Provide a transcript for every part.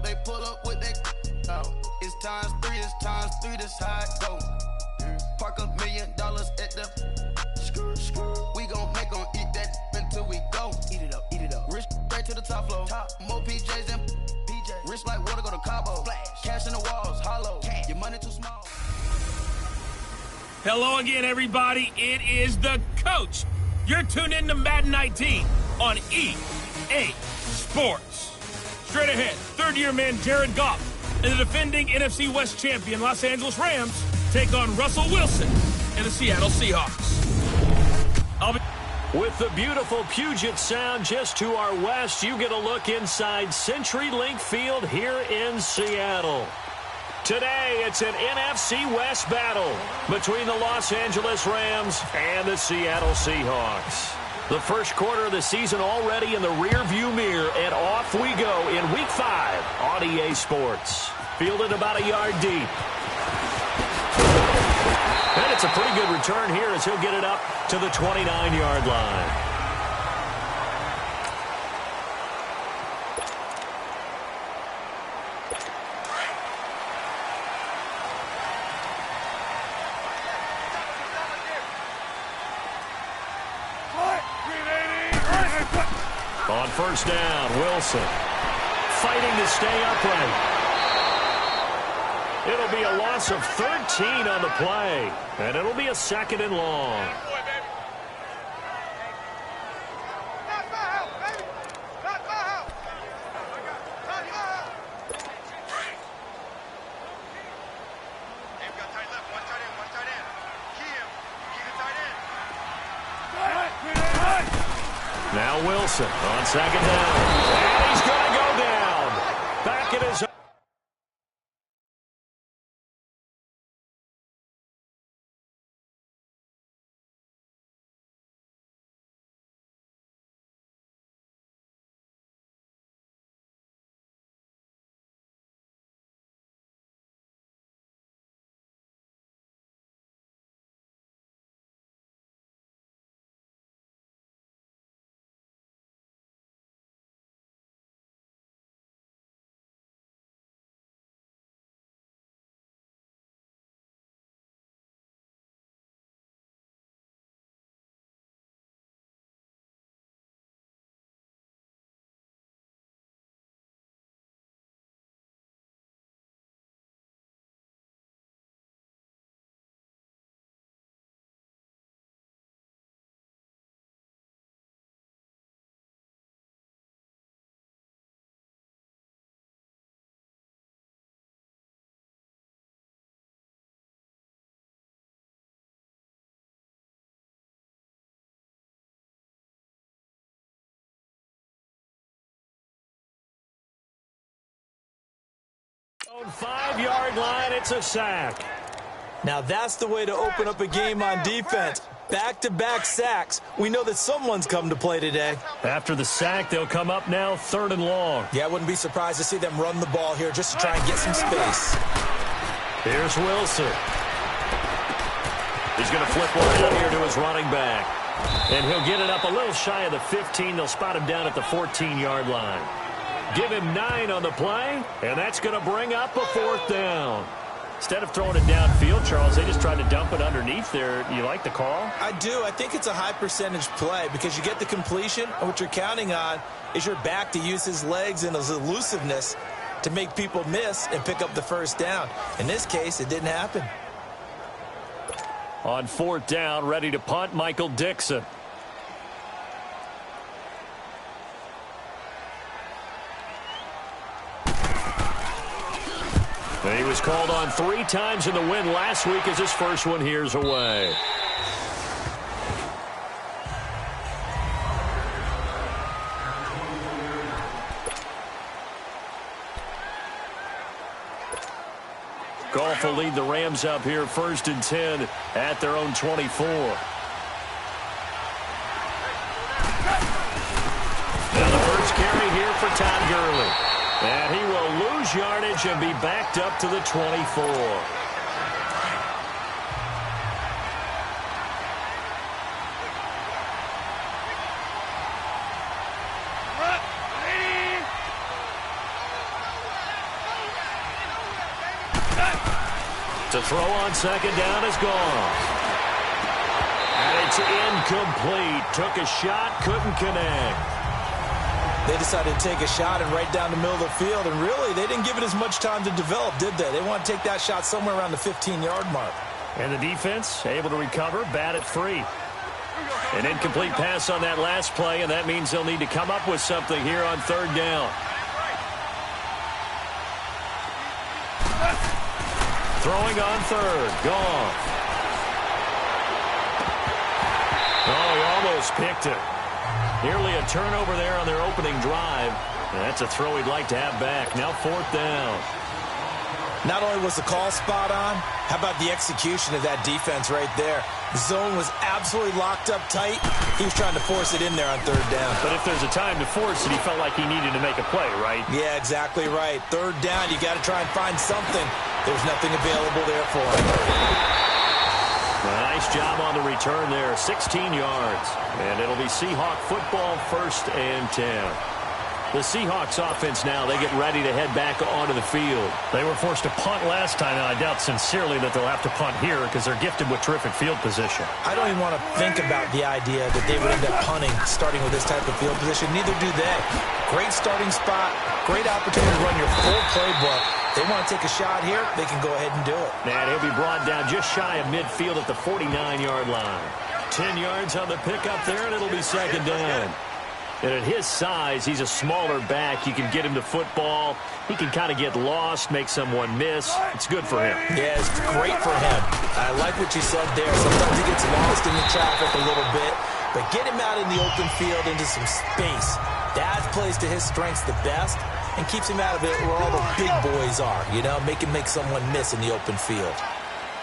they pull up with that out. It's times three, this how it go. Park $1 million at the we gon' make them eat that until we go. Eat it up. Rich straight to the top floor. More PJs than PJ. Rich like water, go to Cabo. Flash. Cash in the walls, hollow. Cash. Your money too small. Hello again, everybody. It is the coach. You're tuned in to Madden 19 on EA Sports. Straight ahead, third-year man Jared Goff and the defending NFC West champion Los Angeles Rams take on Russell Wilson and the Seattle Seahawks. With the beautiful Puget Sound just to our west, you get a look inside CenturyLink Field here in Seattle. Today, it's an NFC West battle between the Los Angeles Rams and the Seattle Seahawks. The first quarter of the season already in the rearview mirror, and off we go in Week 5 on EA Sports. Fielded about a yard deep. And it's a pretty good return here as he'll get it up to the 29-yard line. On first down, Wilson fighting to stay upright. It'll be a loss of 13 on the play, and it'll be a second and long. Now Wilson on second down, and he's going to go down. Back at his own. On 5-yard line, it's a sack. Now that's the way to open up a game on defense. Back-to-back sacks. We know that someone's come to play today. After the sack, they'll come up now 3rd and long. Yeah, I wouldn't be surprised to see them run the ball here just to try and get some space. Here's Wilson. He's going to flip one out here to his running back. And he'll get it up a little shy of the 15. They'll spot him down at the 14-yard line. Give him 9 on the play, and that's going to bring up a 4th down. Instead of throwing it downfield, Charles, they just tried to dump it underneath there. You like the call? I do. I think it's a high-percentage play because you get the completion, and what you're counting on is your back to use his legs and his elusiveness to make people miss and pick up the first down. In this case, it didn't happen. On 4th down, ready to punt, Michael Dixon. He was called on 3 times in the win last week as his first one here's away. Goff will lead the Rams up here 1st and 10 at their own 24. Now the first carry here for Todd Gurley. And he will lose yardage and be backed up to the 24. The throw on second down is gone. And it's incomplete. Took a shot, couldn't connect. They decided to take a shot and right down the middle of the field, and really, they didn't give it as much time to develop, did they? They want to take that shot somewhere around the 15-yard mark. And the defense able to recover, bat it free. An incomplete pass on that last play, and that means they'll need to come up with something here on third down. Throwing on third. Goff. Oh, he almost picked it. Nearly a turnover there on their opening drive. And that's a throw he'd like to have back. Now fourth down. Not only was the call spot on, how about the execution of that defense right there? The zone was absolutely locked up tight. He was trying to force it in there on third down. But if there's a time to force it, he felt like he needed to make a play, right? Yeah, exactly right. Third down, you got to try and find something. There's nothing available there for him. Nice job on the return there, 16 yards. And it'll be Seahawk football, 1st and 10. The Seahawks offense now, they get ready to head back onto the field. They were forced to punt last time, and I doubt sincerely that they'll have to punt here because they're gifted with terrific field position. I don't even want to think about the idea that they would end up punting starting with this type of field position. Neither do they. Great starting spot, great opportunity to run your full playbook. They want to take a shot here, they can go ahead and do it. And he'll be brought down just shy of midfield at the 49-yard line. 10 yards on the pickup there, and it'll be second down. And at his size, he's a smaller back. You can get him to football. He can kind of get lost, make someone miss. It's good for him. Yeah, it's great for him. I like what you said there. Sometimes he gets lost in the traffic a little bit, but get him out in the open field into some space. That plays to his strengths the best and keeps him out of it where all the big boys are, you know, make someone miss in the open field.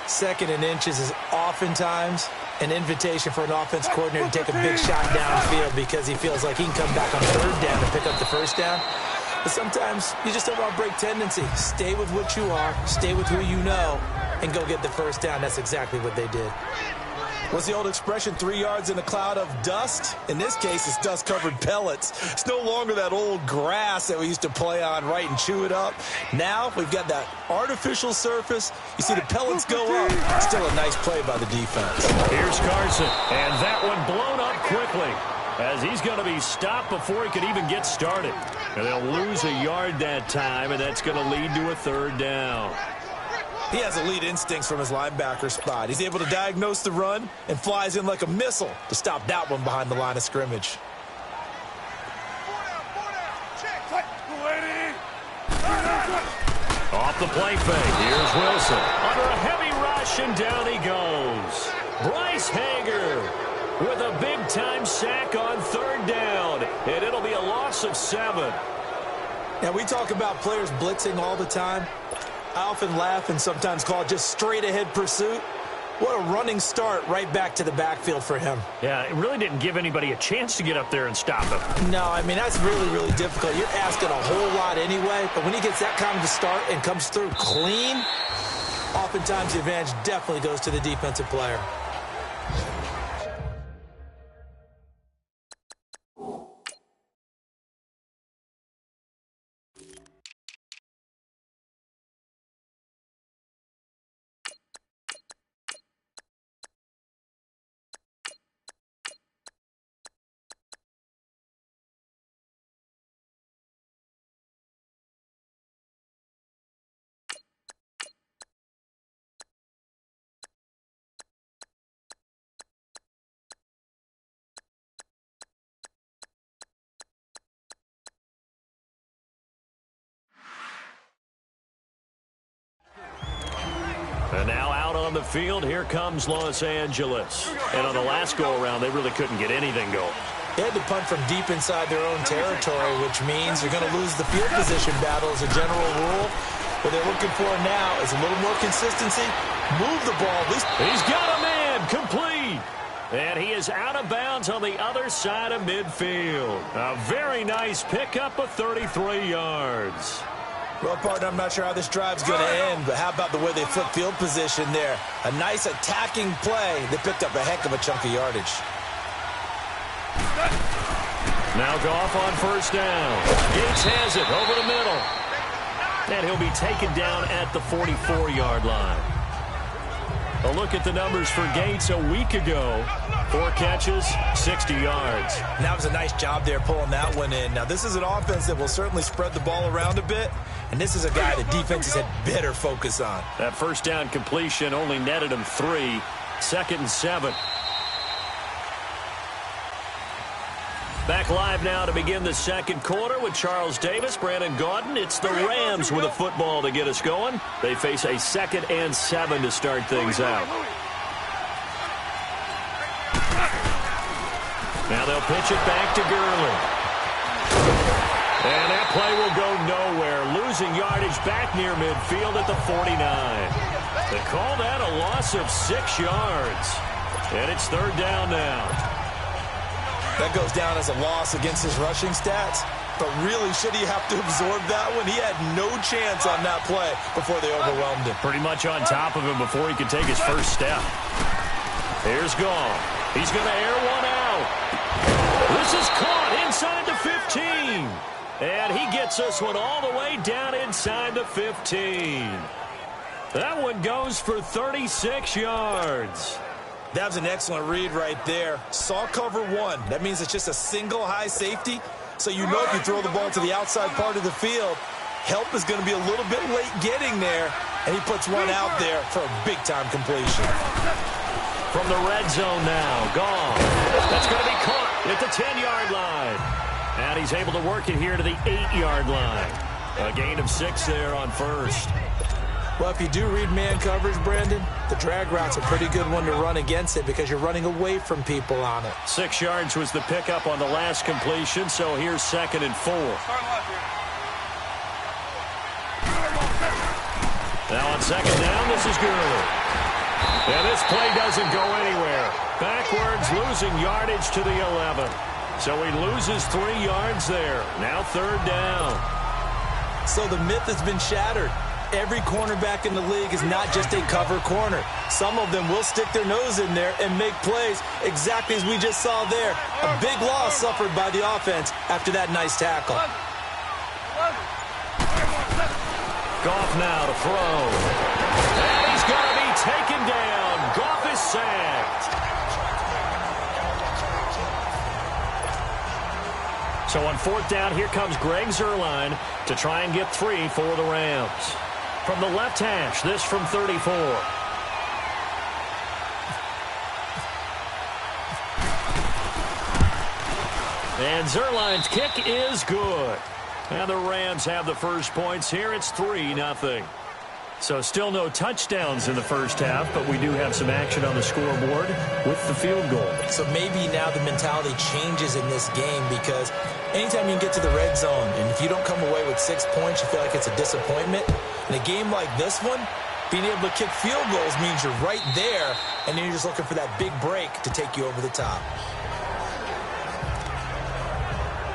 Second and inches is oftentimes an invitation for an offense coordinator to take a big shot downfield because he feels like he can come back on third down and pick up the first down. But sometimes you just don't want to break tendency. Stay with what you are, stay with who you know, and go get the first down. That's exactly what they did. What's the old expression, 3 yards in a cloud of dust? In this case, it's dust-covered pellets. It's no longer that old grass that we used to play on, right, and chew it up. Now we've got that artificial surface. You see the pellets go up. Still a nice play by the defense. Here's Carson, and that one blown up quickly as he's going to be stopped before he could even get started. And they'll lose a yard that time, and that's going to lead to a third down. He has elite instincts from his linebacker spot. He's able to diagnose the run and flies in like a missile to stop that one behind the line of scrimmage. Off the play fake, here's Wilson. Under a heavy rush, and down he goes. Bryce Hager with a big-time sack on third down, and it'll be a loss of 7. Now, we talk about players blitzing all the time. I often laugh and sometimes call it just straight-ahead pursuit. What a running start right back to the backfield for him. Yeah, it really didn't give anybody a chance to get up there and stop him. No, I mean, that's really, really difficult. You're asking a whole lot anyway, but when he gets that kind of a start and comes through clean, oftentimes the advantage definitely goes to the defensive player. And now out on the field, here comes Los Angeles. And on the last go-around, they really couldn't get anything going. They had to punt from deep inside their own territory, which means you're going to lose the field position battle as a general rule. What they're looking for now is a little more consistency. Move the ball. At least. He's got a man complete. And he is out of bounds on the other side of midfield. A very nice pickup of 33 yards. Well, partner, I'm not sure how this drive's going to end, but how about the way they flip field position there? A nice attacking play. They picked up a heck of a chunk of yardage. Now Goff on first down. Gates has it over the middle. And he'll be taken down at the 44-yard line. A look at the numbers for Gates a week ago. 4 catches, 60 yards. And that was a nice job there pulling that one in. Now, this is an offense that will certainly spread the ball around a bit, and this is a guy the defenses had better focus on. That first down completion only netted him 3. 2nd and 7. Back live now to begin the second quarter with Charles Davis, Brandon Gaudin. It's the Rams with a football to get us going. They face a 2nd and 7 to start things out. Now they'll pitch it back to Gurley. And that play will go nowhere. Losing yardage back near midfield at the 49. They call that a loss of 6 yards. And it's 3rd down now. That goes down as a loss against his rushing stats. But really, should he have to absorb that one? He had no chance on that play before they overwhelmed him. Pretty much on top of him before he could take his first step. Here's Goff. He's going to air one out. This is caught inside the 15. And he gets this one all the way down inside the 15. That one goes for 36 yards. That was an excellent read right there. Saw cover 1. That means it's just a single high safety. So you know if you throw the ball to the outside part of the field, help is going to be a little bit late getting there. And he puts one out there for a big-time completion. From the red zone now, Goff. That's going to be caught at the 10-yard line. And he's able to work it here to the 8-yard line. A gain of 6 there on first. Well, if you do read man coverage, Brandon, the drag route's a pretty good one to run against it because you're running away from people on it. 6 yards was the pickup on the last completion, so here's 2nd and 4. Now on 2nd down, this is Gurley. And this play doesn't go anywhere. Backwards, losing yardage to the 11. So he loses 3 yards there. Now 3rd down. So the myth has been shattered. Every cornerback in the league is not just a cover corner. Some of them will stick their nose in there and make plays exactly as we just saw there. A big loss suffered by the offense after that nice tackle. Goff now to throw. And he's going to be taken down. Goff is sacked. So on 4th down, here comes Greg Zuerlein to try and get 3 for the Rams. From the left hash, this from 34. And Zuerlein's kick is good. And the Rams have the first points here. It's 3-0. So still no touchdowns in the first half, but we do have some action on the scoreboard with the field goal. So maybe now the mentality changes in this game because anytime you can get to the red zone, and if you don't come away with 6 points, you feel like it's a disappointment. In a game like this one, being able to kick field goals means you're right there, and then you're just looking for that big break to take you over the top.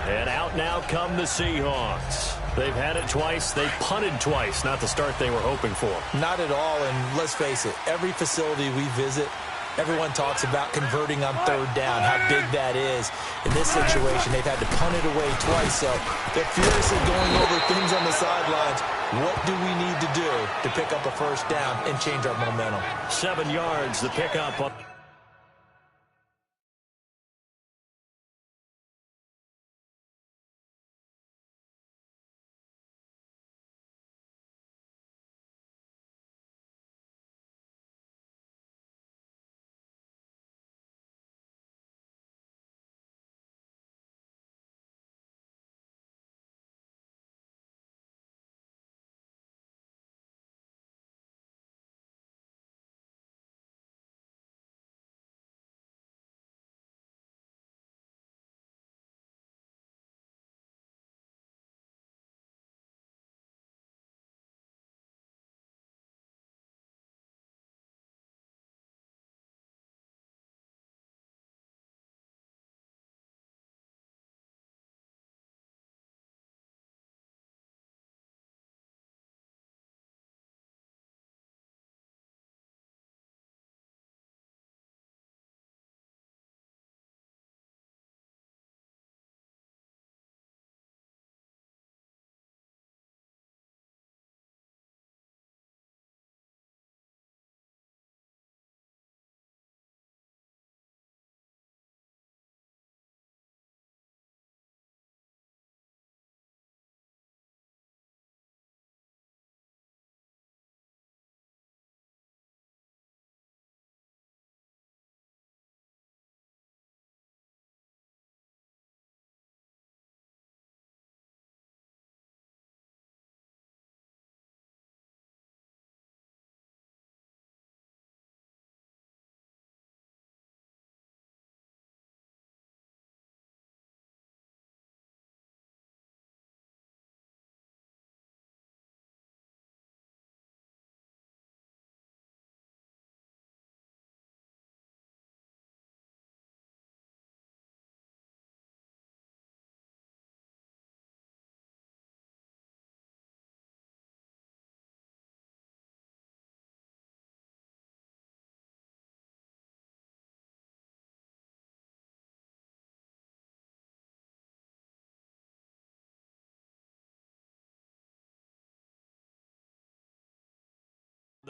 And out now come the Seahawks. They've had it twice. They punted twice. Not the start they were hoping for. Not at all, and let's face it, every facility we visit, everyone talks about converting on 3rd down, how big that is. In this situation, they've had to punt it away twice, so they're furiously going over things on the sidelines. What do we need to do to pick up a first down and change our momentum? 7 yards, the pickup.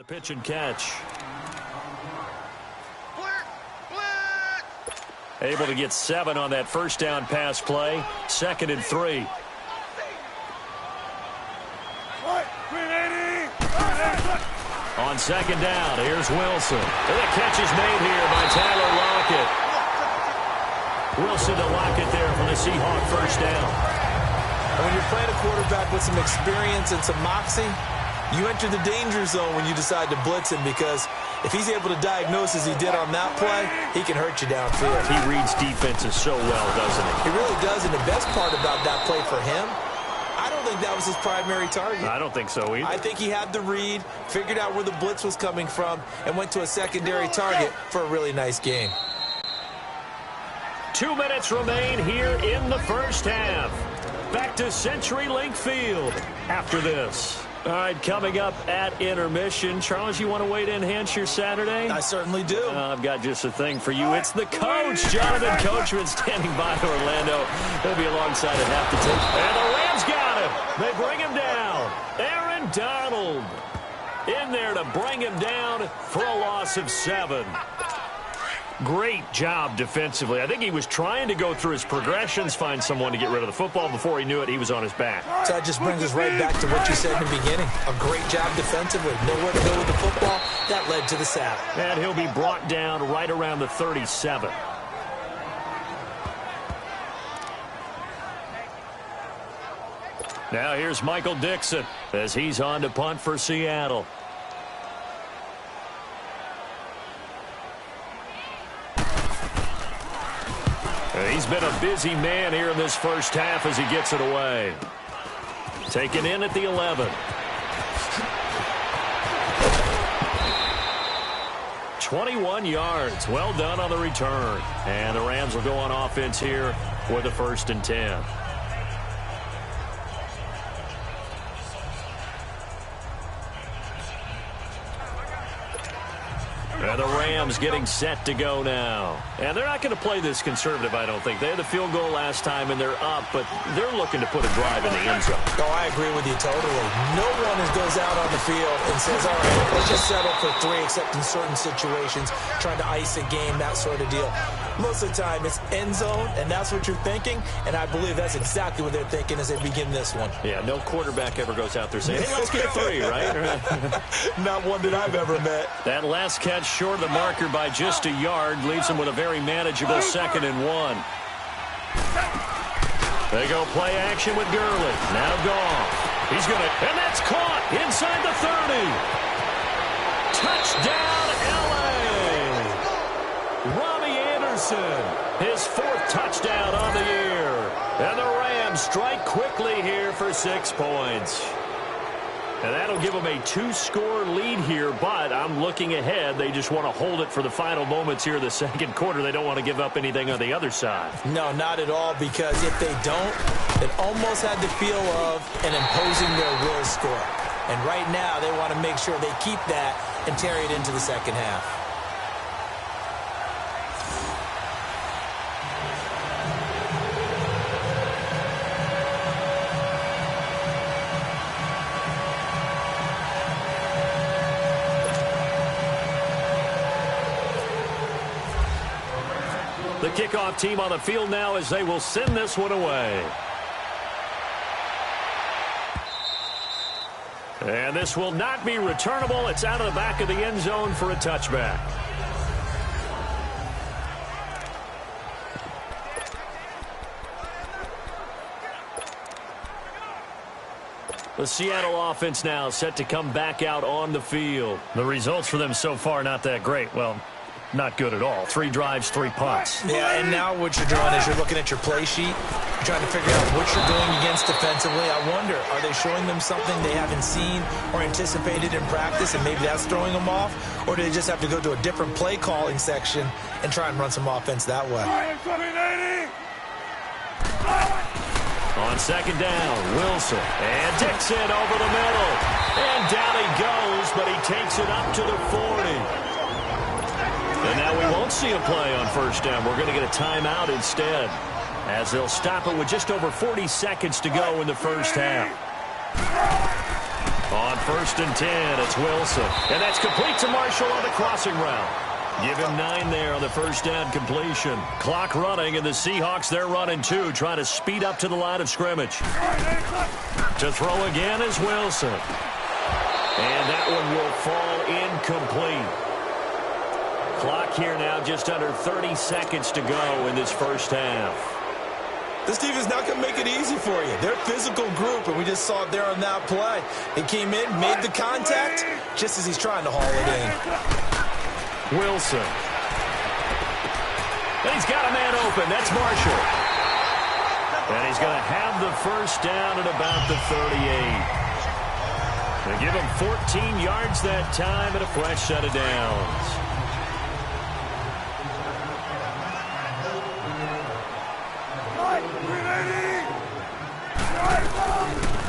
The pitch and catch. Able to get 7 on that first down pass play. 2nd and 3. On 2nd down, here's Wilson. And the catch is made here by Tyler Lockett. Wilson to Lockett there for the Seahawk first down. And when you're playing a quarterback with some experience and some moxie, you enter the danger zone when you decide to blitz him, because if he's able to diagnose as he did on that play, he can hurt you downfield. He reads defenses so well, doesn't he? He really does, and the best part about that play for him, I don't think that was his primary target. I don't think so either. I think he had the read, figured out where the blitz was coming from, and went to a secondary target for a really nice game. 2 minutes remain here in the first half. Back to CenturyLink Field after this. All right, coming up at intermission. Charles, you want to wait to enhance your Saturday? I certainly do. I've got just a thing for you. It's the coach, Jonathan Coachman, standing by Orlando. He'll be alongside at half the take. And the Rams got him. They bring him down. Aaron Donald in there to bring him down for a loss of 7. Great job defensively. I think he was trying to go through his progressions, find someone to get rid of the football. Before he knew it, he was on his back. So that just brings us right back to what you said in the beginning. A great job defensively. Nowhere to go with the football. That led to the sack. And he'll be brought down right around the 37. Now here's Michael Dixon as he's on to punt for Seattle. He's been a busy man here in this first half as he gets it away. Taken in at the 11. 21 yards. Well done on the return. And the Rams will go on offense here with a 1st and 10. And the Rams getting set to go now. And they're not going to play this conservative, I don't think. They had the field goal last time, and they're up, but they're looking to put a drive in the end zone. Oh, I agree with you totally. No one goes out on the field and says, all right, let's just settle for 3, except in certain situations, trying to ice a game, that sort of deal. Most of the time, it's end zone, and that's what you're thinking, and I believe that's exactly what they're thinking as they begin this one. Yeah, no quarterback ever goes out there saying, hey, let's get 3, right? Not one that I've ever met. That last catch short of the marker by just a yard leaves him with a very manageable 2nd and 1. They go play action with Gurley. Now Goff. He's going to, and that's caught inside the 30. Touchdown, L.A. Robbie Anderson, his 4th touchdown on the year. And the Rams strike quickly here for 6 points. And that'll give them a 2-score lead here, but I'm looking ahead. They just want to hold it for the final moments here in the 2nd quarter. They don't want to give up anything on the other side. No, not at all, because if they don't, it almost had the feel of an imposing their will score. And right now, they want to make sure they keep that and carry it into the 2nd half. The kickoff team on the field now as they will send this one away. And this will not be returnable. It's out of the back of the end zone for a touchback. The Seattle offense now set to come back out on the field. The results for them so far not that great. Well, not good at all. 3 drives, 3 punts. Yeah, and now what you're doing is you're looking at your play sheet. You're trying to figure out what you're doing against defensively. I wonder, are they showing them something they haven't seen or anticipated in practice, and maybe that's throwing them off? Or do they just have to go to a different play calling section and try and run some offense that way? On 2nd down, Wilson. And Dixon over the middle. And down he goes, but he takes it up to the 40. And now we won't see a play on 1st down. We're going to get a timeout instead, as they'll stop it with just over 40 seconds to go in the 1st half. On On 1st and 10, it's Wilson. And that's complete to Marshall on the crossing route. Give him 9 there on the first down completion. Clock running, and the Seahawks, they're running 2, trying to speed up to the line of scrimmage. To throw again is Wilson. And that one will fall incomplete. Clock here now just under 30 seconds to go in this first half. This defense not going to make it easy for you. They're a physical group, and we just saw it there on that play. He came in, made the contact, just as he's trying to haul it in. Wilson. And he's got a man open. That's Marshall. And he's going to have the first down at about the 38. They give him 14 yards that time and a fresh set of downs.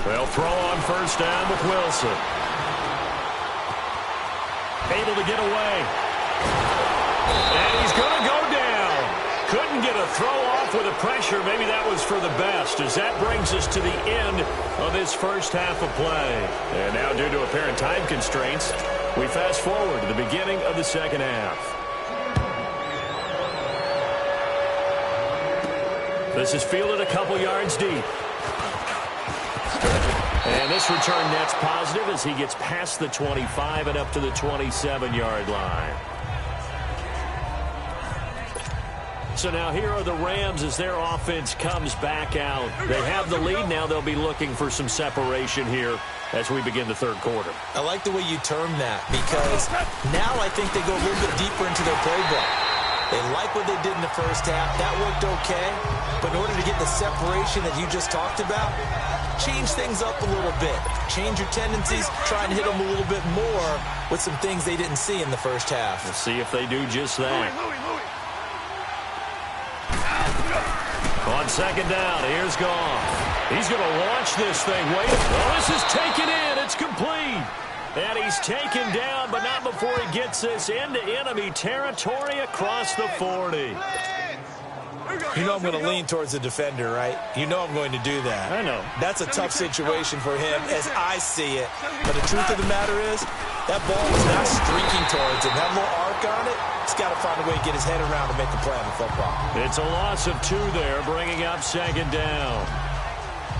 They'll throw on first down with Wilson. Able to get away. And he's going to go down. Couldn't get a throw off with the pressure. Maybe that was for the best, as that brings us to the end of this first half of play. And now, due to apparent time constraints, we fast forward to the beginning of the second half. This is fielded a couple yards deep. And this return net's positive as he gets past the 25 and up to the 27-yard line. So now here are the Rams as their offense comes back out. They have the lead. Now they'll be looking for some separation here as we begin the third quarter. I like the way you term that, because now I think they go a little bit deeper into their playbook. They like what they did in the first half. That worked okay. But in order to get the separation that you just talked about, change things up a little bit. Change your tendencies. Try and hit them a little bit more with some things they didn't see in the first half. We'll see if they do just that. On second down, here's Goff. He's going to launch this thing. Wait. Oh, this is taken in. It's complete. And he's taken down, but not before he gets this into enemy territory across the 40. You know I'm going to lean towards the defender, right? You know I'm going to do that. I know. That's a tough situation for him as I see it. But the truth of the matter is, that ball was not streaking towards him. That little arc on it, he's got to find a way to get his head around and make a play on the football. It's a loss of 2 there, bringing up second down.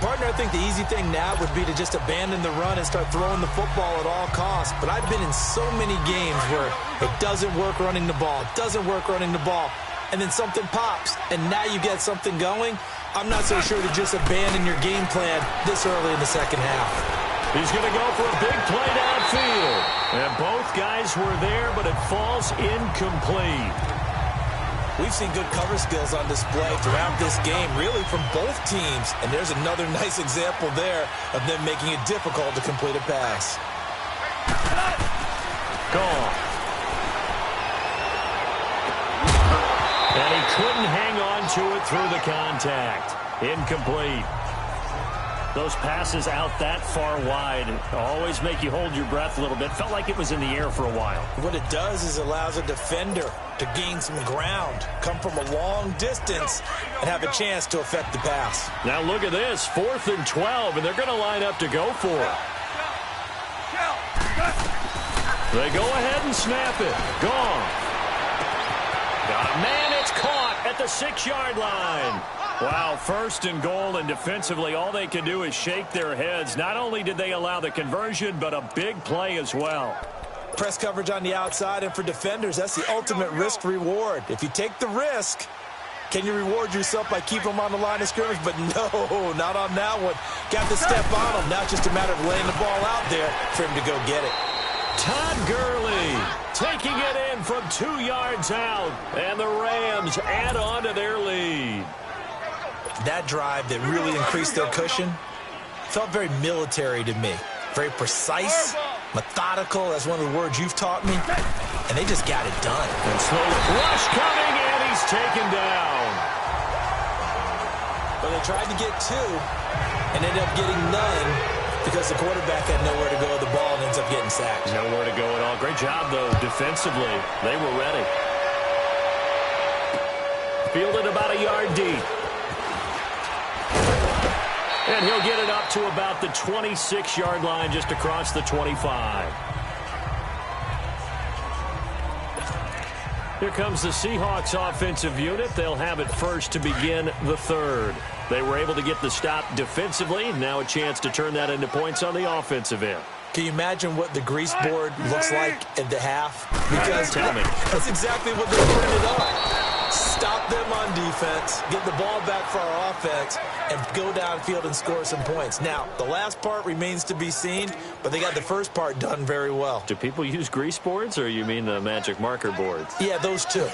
Partner, I think the easy thing now would be to just abandon the run and start throwing the football at all costs. But I've been in so many games where it doesn't work running the ball. It doesn't work running the ball. And then something pops, and now you get something going. I'm not so sure to just abandon your game plan this early in the second half. He's going to go for a big play downfield. And both guys were there, but it falls incomplete. We've seen good cover skills on display throughout this game, really from both teams. And there's another nice example there of them making it difficult to complete a pass. Gone. And he couldn't hang on to it through the contact. Incomplete. Those passes out that far wide always make you hold your breath a little bit. Felt like it was in the air for a while. What it does is allows a defender to gain some ground, come from a long distance, and have a chance to affect the pass. Now look at this, 4th and 12, and they're going to line up to go for it. They go ahead and snap it. Gone. Got a man, it's caught at the 6-yard line. Wow, 1st and goal, and defensively all they can do is shake their heads. Not only did they allow the conversion, but a big play as well. Press coverage on the outside, and for defenders, that's the ultimate risk-reward. If you take the risk, can you reward yourself by keeping them on the line of scrimmage? But no, not on that one. Got to step on them. Now it's just a matter of laying the ball out there for him to go get it. Todd Gurley taking it in from 2 yards out, and the Rams add on to their lead. That drive that really increased their cushion felt very military to me. Very precise, methodical, that's one of the words you've taught me. And they just got it done. And slowly, rush coming, and he's taken down. Well, they tried to get 2 and ended up getting none because the quarterback had nowhere to go with the ball and ends up getting sacked. Nowhere to go at all. Great job, though, defensively. They were ready. Fielded about a yard deep. And he'll get it up to about the 26-yard line, just across the 25. Here comes the Seahawks offensive unit. They'll have it first to begin the third. They were able to get the stop defensively. Now a chance to turn that into points on the offensive end. Can you imagine what the grease board looks like at the half? Because Tell me. that's exactly what they printed on. Stop them on defense, get the ball back for our offense, and go downfield and score some points. Now, the last part remains to be seen, but they got the first part done very well. Do people use grease boards, or you mean the magic marker boards? Yeah, those two.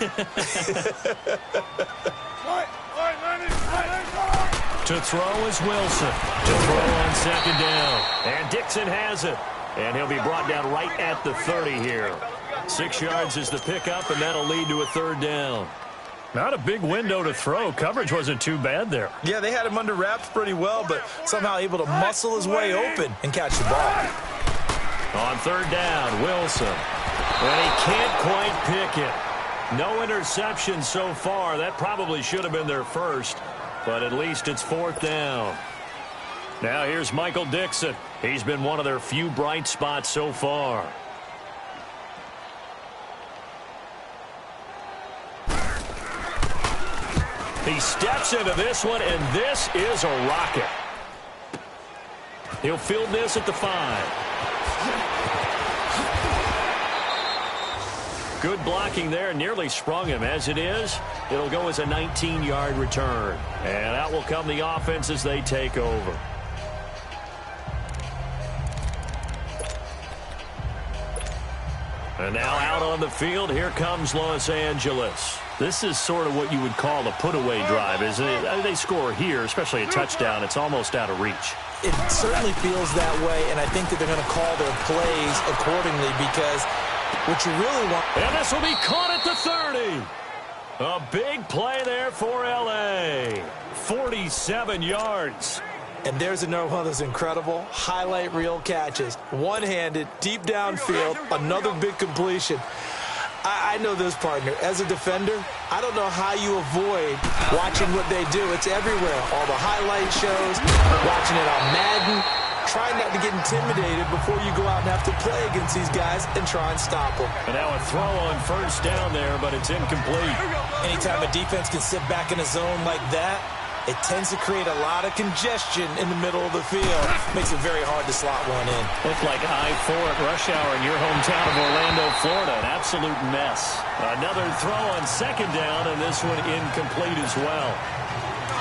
To throw is Wilson. To throw on second down. And Dixon has it. And he'll be brought down right at the 30 here. 6 yards is the pickup, and that'll lead to a third down. Not a big window to throw. Coverage wasn't too bad there. Yeah, they had him under wraps pretty well, but somehow able to muscle his way open and catch the ball. On third down, Wilson. And he can't quite pick it. No interception so far. That probably should have been their first, but at least it's fourth down. Now here's Michael Dixon. He's been one of their few bright spots so far. He steps into this one, and this is a rocket. He'll field this at the 5. Good blocking there, nearly sprung him. As it is, it'll go as a 19-yard return. And out will come the offense as they take over. And now out on the field, here comes Los Angeles. This is sort of what you would call a put-away drive, isn't it? They score here, especially a touchdown. It's almost out of reach. It certainly feels that way, and I think that they're going to call their plays accordingly because what you really want... And this will be caught at the 30. A big play there for L.A. 47 yards. And there's another one of those incredible highlight reel catches. One-handed, deep downfield, another big completion. I know this, partner. As a defender, I don't know how you avoid watching what they do. It's everywhere. All the highlight shows, watching it on Madden. Try not to get intimidated before you go out and have to play against these guys and try and stop them. And now a throw on first down there, but it's incomplete. Anytime a defense can sit back in a zone like that, it tends to create a lot of congestion in the middle of the field. Makes it very hard to slot one in. Looked like I-4 at rush hour in your hometown of Orlando, Florida. An absolute mess. Another throw on second down, and this one incomplete as well.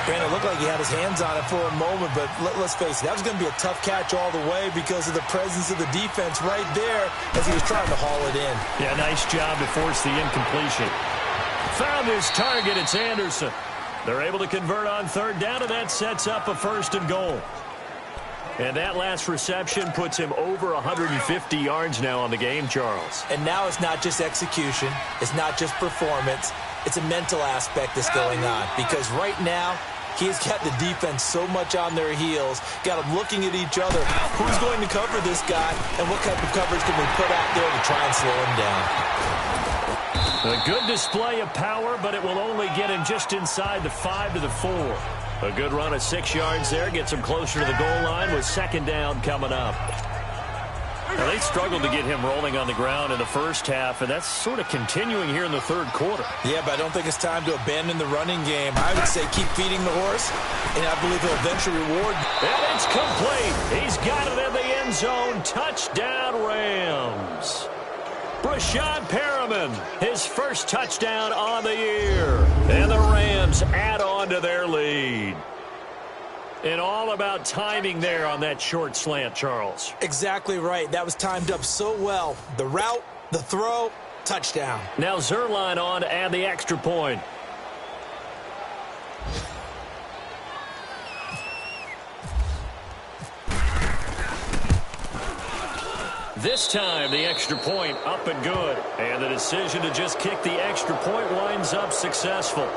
Granted, it looked like he had his hands on it for a moment, but let's face it, that was going to be a tough catch all the way because of the presence of the defense right there as he was trying to haul it in. Yeah, nice job to force the incompletion. Found his target. It's Anderson. They're able to convert on third down, and that sets up a first and goal. And that last reception puts him over 150 yards now on the game, Charles. And now it's not just execution. It's not just performance. It's a mental aspect that's going on because right now he's got the defense so much on their heels, got them looking at each other. Who's going to cover this guy, and what type of coverage can we put out there to try and slow him down? A good display of power, but it will only get him just inside the 5 to the 4. A good run of 6 yards there gets him closer to the goal line with second down coming up. Now, they struggled to get him rolling on the ground in the first half, and that's sort of continuing here in the third quarter. Yeah, but I don't think it's time to abandon the running game. I would say keep feeding the horse, and I believe he'll eventually reward. And it's complete. He's got it in the end zone. Touchdown, Rams. Brashad Perriman, his first touchdown on the year. And the Rams add on to their lead. And all about timing there on that short slant, Charles. Exactly right. That was timed up so well. The route, the throw, touchdown. Now Zerline on to add the extra point. This time, the extra point up and good. And the decision to just kick the extra point winds up successful.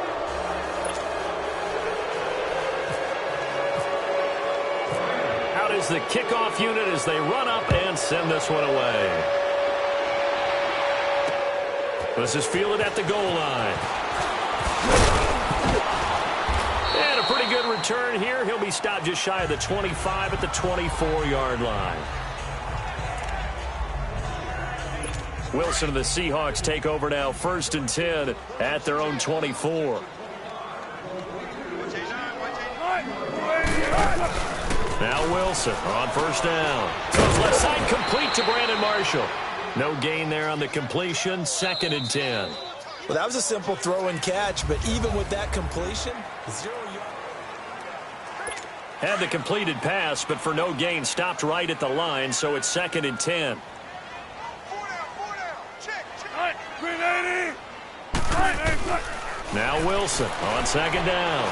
Out is the kickoff unit as they run up and send this one away. This is fielded at the goal line. And a pretty good return here. He'll be stopped just shy of the 25 at the 24-yard line. Wilson and the Seahawks take over now, 1st and 10 at their own 24. Now Wilson on 1st down. Throws left side, complete to Brandon Marshall. No gain there on the completion, 2nd and 10. Well, that was a simple throw and catch, but even with that completion, 0 yards. Had the completed pass, but for no gain, stopped right at the line, so it's 2nd and 10. Now Wilson on 2nd down.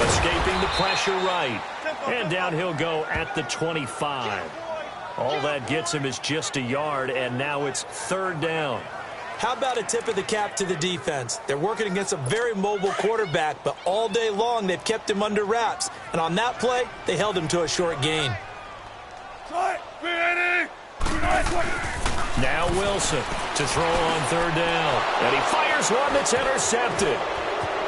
Escaping the pressure right. And down he'll go at the 25. All that gets him is just a yard, and now it's 3rd down. How about a tip of the cap to the defense? They're working against a very mobile quarterback, but all day long they've kept him under wraps. And on that play, they held him to a short gain. Now Wilson to throw on 3rd down. And he fires one that's intercepted.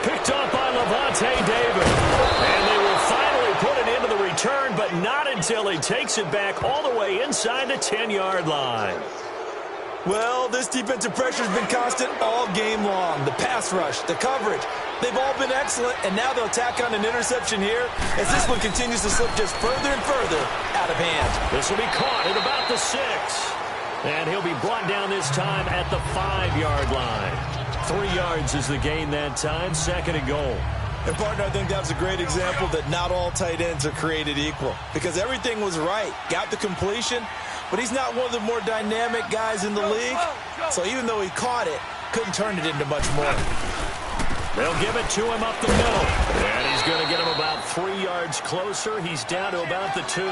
Picked up by Levante David. And they will finally put it into the return, but not until he takes it back all the way inside the 10-yard line. Well, this defensive pressure has been constant all game long. The pass rush, the coverage, they've all been excellent, and now they'll tack on an interception here as this one continues to slip just further and further out of hand. This will be caught at about the 6. And he'll be brought down this time at the 5-yard line. 3 yards is the gain that time, 2nd and goal. And, partner, I think that was a great example that not all tight ends are created equal because everything was right. Got the completion, but he's not one of the more dynamic guys in the league. So even though he caught it, couldn't turn it into much more. They'll give it to him up the middle. And he's going to get him about 3 yards closer. He's down to about the 2.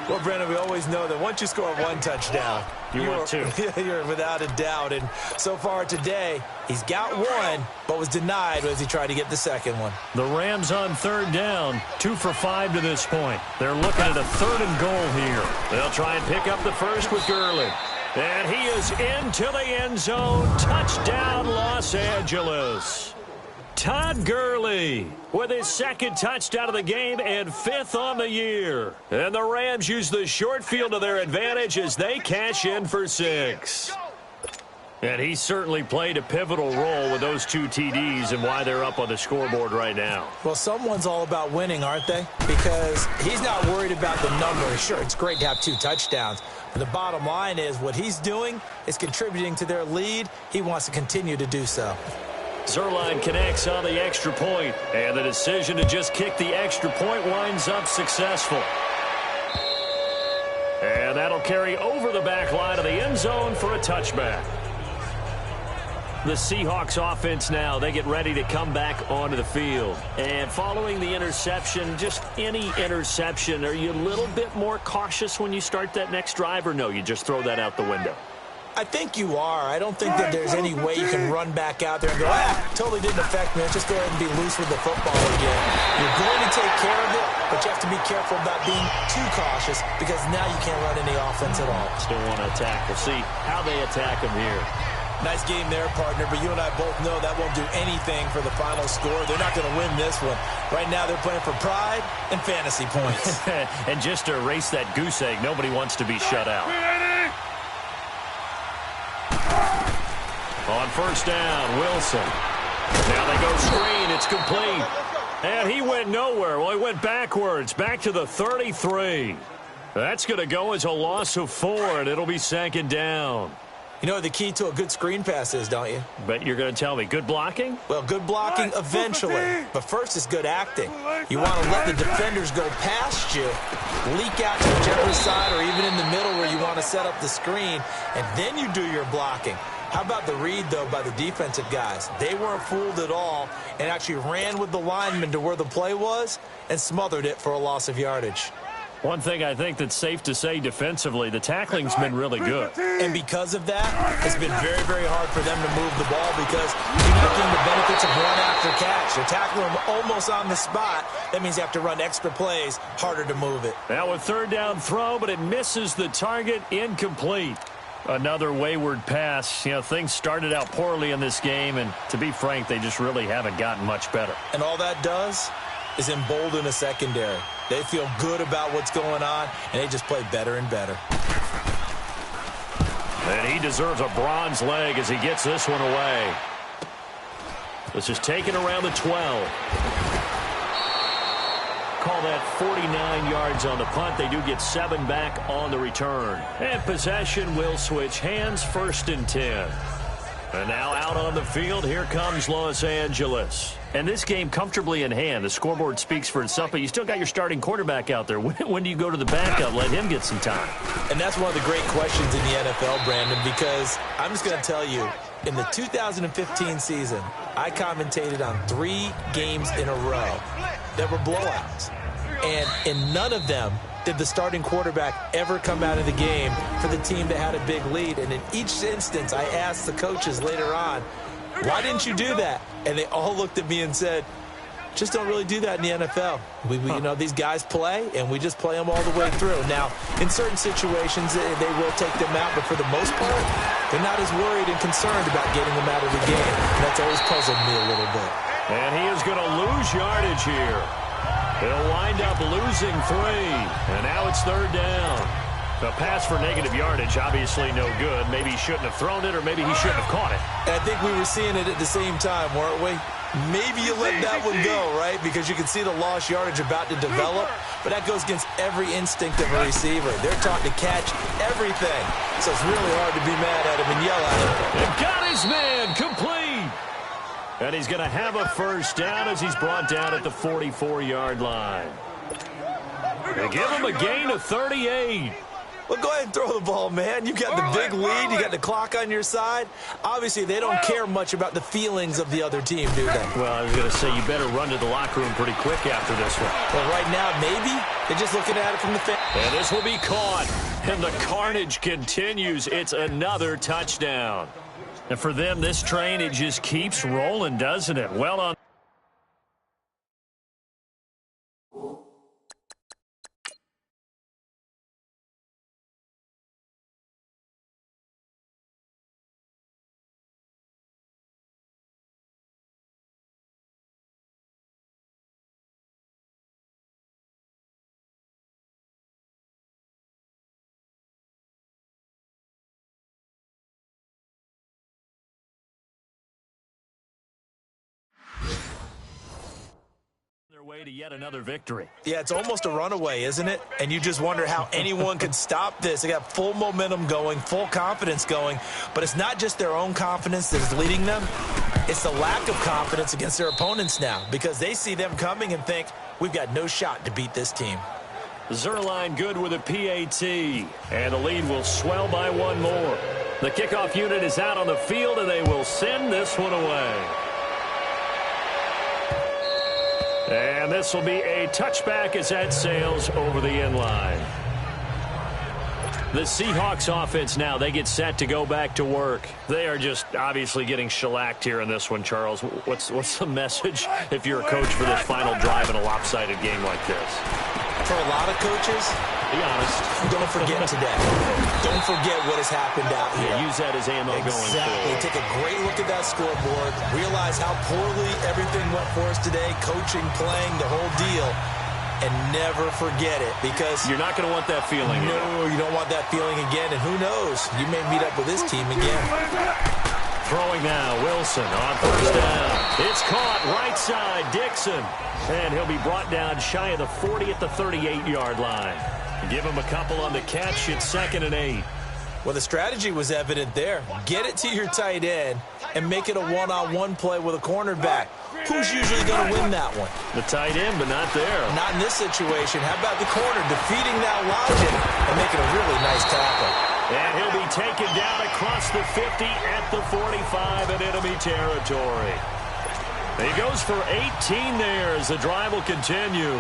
Well, Brandon, we always know that once you score 1 touchdown, want 2. You're without a doubt. And so far today, he's got 1, but was denied as he tried to get the 2nd one. The Rams on 3rd down, 2 for 5 to this point. They're looking at a 3rd and goal here. They'll try and pick up the first with Gurley. And he is into the end zone. Touchdown, Los Angeles. Todd Gurley with his 2nd touchdown of the game and 5th on the year. And the Rams use the short field to their advantage as they cash in for 6. And he certainly played a pivotal role with those 2 TDs and why they're up on the scoreboard right now. Well, someone's all about winning, aren't they? Because he's not worried about the number. Sure, it's great to have 2 touchdowns. But the bottom line is what he's doing is contributing to their lead. He wants to continue to do so. Zerline connects on the extra point, and the decision to just kick the extra point winds up successful. And that'll carry over the back line of the end zone for a touchback. The Seahawks offense now, they get ready to come back onto the field. And following the interception, just any interception, are you a little bit more cautious when you start that next drive, or no, you just throw that out the window? I think you are. I don't think that there's any way you can run back out there and go, totally didn't affect me. Let's just go ahead and be loose with the football again. You're going to take care of it, but you have to be careful about being too cautious because now you can't run any offense at all. Still want to attack. We'll see how they attack him here. Nice game there, partner, but you and I both know that won't do anything for the final score. They're not going to win this one. Right now they're playing for pride and fantasy points. And just to erase that goose egg, nobody wants to be shut out. On 1st down, Wilson. Now they go screen. It's complete. And he went nowhere. Well, he went backwards, back to the 33. That's going to go as a loss of 4, and it'll be 2nd down. You know what the key to a good screen pass is, don't you? But you're going to tell me, good blocking? Well, good blocking eventually. But first is good acting. You want to let the defenders go past you, leak out to whichever side or even in the middle where you want to set up the screen, and then you do your blocking. How about the read, though, by the defensive guys? They weren't fooled at all and actually ran with the lineman to where the play was and smothered it for a loss of yardage. One thing I think that's safe to say defensively, the tackling's been really good. And because of that, it's been very, very hard for them to move the ball because you're not getting the benefits of run after catch. You're tackling them almost on the spot. That means you have to run extra plays, harder to move it. Now a 3rd down throw, but it misses the target, incomplete. Another wayward pass. You know, things started out poorly in this game, and to be frank, they just really haven't gotten much better. And all that does is embolden a secondary. They feel good about what's going on, and they just play better and better. And he deserves a bronze leg as he gets this one away. This is taken around the 12. Call that 49 yards on the punt. They do get 7 back on the return. And possession will switch hands, 1st and 10. And now out on the field, here comes Los Angeles. And this game comfortably in hand. The scoreboard speaks for itself, but you still got your starting quarterback out there. When do you go to the backup, let him get some time? And that's one of the great questions in the NFL, Brandon, because I'm just going to tell you, in the 2015 season, I commentated on 3 games in a row that were blowouts. And in none of them did the starting quarterback ever come out of the game for the team that had a big lead. And in each instance, I asked the coaches later on, why didn't you do that? And they all looked at me and said, just don't really do that in the NFL. You know, these guys play, and we just play them all the way through. Now, in certain situations, they will take them out, but for the most part, they're not as worried and concerned about getting them out of the game. And that's always puzzled me a little bit. And he is going to lose yardage here. He'll wind up losing 3. And now it's 3rd down. A pass for negative yardage, obviously no good. Maybe he shouldn't have thrown it, or maybe he shouldn't have caught it. And I think we were seeing it at the same time, weren't we? Maybe you let that one go, right? Because you can see the lost yardage about to develop. But that goes against every instinct of a receiver. They're taught to catch everything. So it's really hard to be mad at him and yell at him. And got his man complete. And he's going to have a 1st down as he's brought down at the 44-yard line. They give him a gain of 38. Well, go ahead and throw the ball, man. You got the big lead. You got the clock on your side. Obviously, they don't care much about the feelings of the other team, do they? Well, I was going to say, you better run to the locker room pretty quick after this one. Well, right now, maybe. They're just looking at it from the fan. And this will be caught. And the carnage continues. It's another touchdown. And for them, this train, it just keeps rolling, doesn't it? Well on. Way to yet another victory. Yeah, it's almost a runaway, isn't it? And you just wonder how anyone could stop this. They got full momentum going, full confidence going, but it's not just their own confidence that is leading them. It's the lack of confidence against their opponents now, because they see them coming and think, we've got no shot to beat this team. Zerline good with a PAT, and the lead will swell by 1 more. The kickoff unit is out on the field, and they will send this one away. And this will be a touchback as that sails over the end line. The Seahawks offense now, they get set to go back to work. They are just obviously getting shellacked here in this one, Charles. What's the message if you're a coach for this final drive in a lopsided game like this? For a lot of coaches, be honest, don't forget today. Don't forget what has happened out here. Yeah, use that as ammo going forward. Take a great look at that scoreboard. Realize how poorly everything went for us today. Coaching, playing, the whole deal. And never forget it, because you're not going to want that feeling. No, you don't want that feeling again. And who knows? You may meet up with this team again. Throwing now, Wilson on 1st down. It's caught right side, Dixon. And he'll be brought down shy of the 40 at the 38-yard line. Give him a couple on the catch. It's 2nd and 8. Well, the strategy was evident there. Get it to your tight end and make it a one-on-one play with a cornerback. Who's usually going to win that one? The tight end, but not there. Not in this situation. How about the corner defeating that logic and making a really nice tackle? And he'll be taken down across the 50 at the 45 in enemy territory. He goes for 18 there as the drive will continue.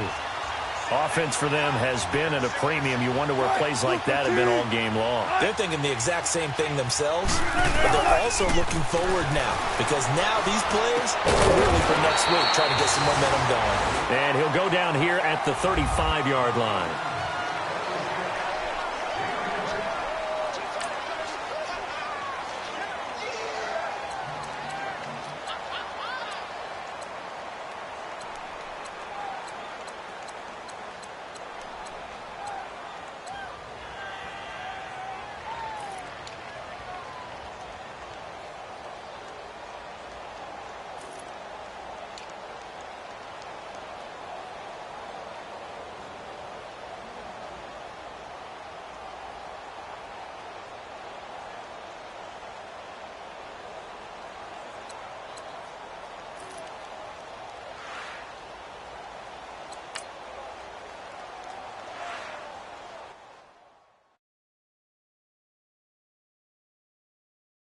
Offense for them has been at a premium. You wonder where plays like that have been all game long. They're thinking the exact same thing themselves, but they're also looking forward now, because now these plays are really for next week, trying to get some momentum going. And he'll go down here at the 35-yard line.